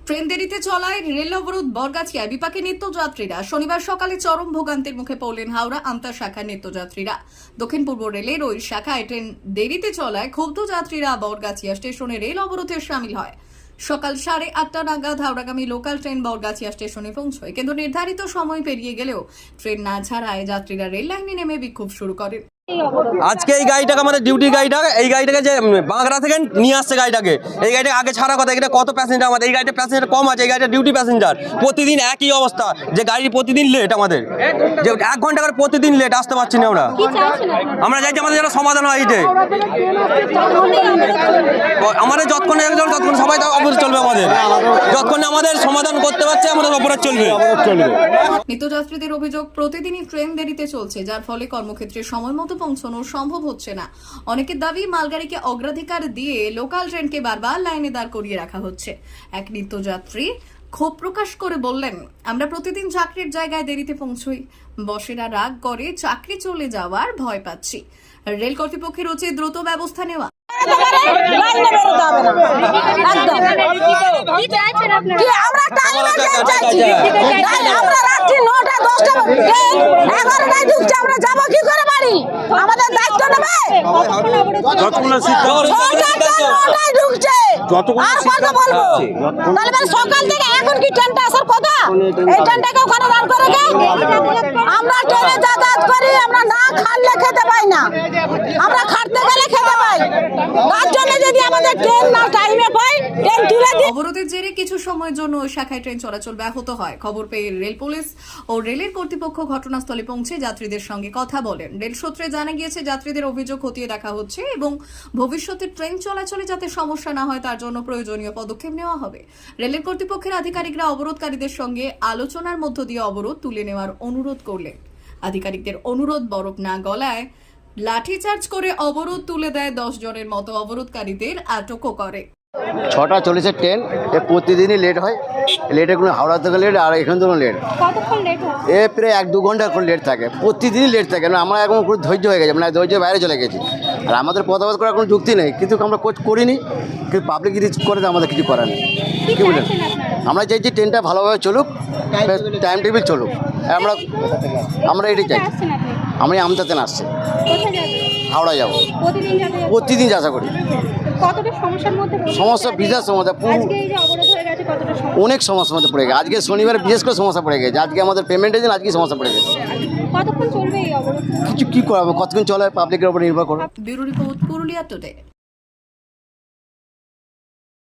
Train দেরিতে চলায় rail অবরোধ বরগাছিয়ায় বিপাকে নিত্যযাত্রীরা। শনিবার সকালে চরম ভোগান্তির মুখে পড়লেন হাওড়া আন্তঃ শাখার নিত্যযাত্রীরা। দক্ষিণ পূর্ব রেলের ওই শাখায় ট্রেন দেরিতে চলায় ক্ষুব্ধ যাত্রীরা বরগাছিয়া স্টেশনে রেল অবরোধে সামিল হয়। সকাল 8:30 নাগাদ হাওড়াগামী লোকাল ট্রেন বরগাছিয়া স্টেশনে পৌঁছয়, কিন্তু নির্ধারিত সময় পেরিয়ে গেলেও ট্রেন না ছাড়ায় যাত্রীরা রেল লাইনে নেমে বিক্ষোভ শুরু করেন। আজকে এই গাড়িটাকে আমাদের ডিউটি গাড়িটা, এই গাড়িটাকে যে বাঁকড়া থেকে নিয়ে আসছে গাড়িটাকে, এই গাড়িটা আগে ছাড়া কথা। এটা কত প্যাসেঞ্জার আমাদের, এই গাড়িটা প্যাসেঞ্জার কম আছে, এই গাড়িটা ডিউটি প্যাসেঞ্জার। প্রতিদিন একই অবস্থা, যে গাড়ি প্রতিদিন লেট, আমাদের যে 1 ঘন্টা করে প্রতিদিন লেট, আসতে পারছি না। আমরা চাইছি আমাদের যেন সমাধান হয়। এইটাই আমাদের যতক্ষণ ততক্ষণ সবাই অবরোধ চলবে, আমাদের যতক্ষণ আমাদের সমাধান করতে পারছে আমাদের অবরোধ চলবে। নিত্যযাত্রীদের অভিযোগ, প্রতিদিনই ট্রেন দেরিতে চলছে, যার ফলে কর্মক্ষেত্রে সময় মতো পৌঁছানো সম্ভব হচ্ছে না। অনেকের দাবি মালগাড়িকে অগ্রাধিকার দিয়ে লোকাল ট্রেনকে বারবার লাইনে দাঁড় করিয়ে রাখা হচ্ছে। এক নিত্যযাত্রী ক্ষোভ প্রকাশ করে বললেন, আমরা প্রতিদিন চাকরির জায়গায় দেরিতে পৌঁছই, বসেরা রাগ করে চাকরি চলে যাওয়ার ভয় পাচ্ছি। রেল কর্তৃপক্ষের উচিত দ্রুত ব্যবস্থা নেওয়া। আমাদের দায়িত্ব নেবে, সকাল থেকে এখন কি ট্রেনটা আসার কথা, এই ট্রেনটাকে ওখানে দাঁড় করে আমরা ট্রেনে যাতায়াত করি, আমরা না খাটলে খেতে পাই না, আমরা খাটতে গেলে খেতে পাই। তার জন্য যদি আমাদের ট্রেন না টাইমে পাই, ট্রেন তুলে দিই। অবরোধের জেরে কিছু সময়ের জন্য ওই শাখায় ট্রেন চলাচল ব্যাহত হয়। খবর পেয়ে রেল পুলিশ ও রেলের কর্তৃপক্ষ ঘটনাস্থলে পৌঁছে যাত্রীদের সঙ্গে কথা বলেন। রেল সূত্রে জানা গিয়েছে, যাত্রীদের অভিযোগ খতিয়ে দেখা হচ্ছে এবং ভবিষ্যতে ট্রেন চলাচলে যাতে সমস্যা না হয় তার জন্য প্রয়োজনীয় পদক্ষেপ নেওয়া হবে। রেলের কর্তৃপক্ষের আধিকারিকরা অবরোধকারীদের সঙ্গে আলোচনার মধ্য দিয়ে অবরোধ তুলে নেওয়ার অনুরোধ করলেন। আধিকারিকদের অনুরোধ বরফ না গলায় লাঠিচার্জ করে অবরোধ তুলে দেয়। 10 জনের মতো অবরোধকারীদের আটকও করে। 6টা 40-এর ট্রেন, এ প্রতিদিনই লেট হয়। লেটের কোনো হাওড়া থেকে লেট, আর এখান থেকে লেট। কতক্ষণ লেট হয়? এ প্রায় 1-2 ঘন্টা করে লেট থাকে, প্রতিদিনই লেট থাকে। না আমরা এখন পুরো ধৈর্য হয়ে গেছে, মানে ধৈর্যের বাইরে চলে গেছি। আর আমাদের পদাবাদ করার কোনো যুক্তি নেই, কিন্তু আমরা করিনি, কিন্তু পাবলিক যদি করে দেয় আমাদের কিছু করার নেই। কী বলেন, আমরা চাইছি ট্রেনটা ভালোভাবে চলুক, টাইম টেবিল চলুক। আমরা এটাই চাই। আমি আমতাতে আসছি, হাওড়া যাবো, প্রতিদিন যাত্রা করি। সমস্যা বিশেষ সমস্যা, অনেক সমস্যার মধ্যে পড়ে গেছে। আজকে শনিবার বিশেষ করে সমস্যা পড়ে গেছে। আজকে আমাদের পেমেন্টের জন্য আজকে সমস্যা পড়ে গেছে। কিছু কী করাবো, কতক্ষণ চলে পাবলিকের উপর নির্ভর করো। Bureau report, Purulia today.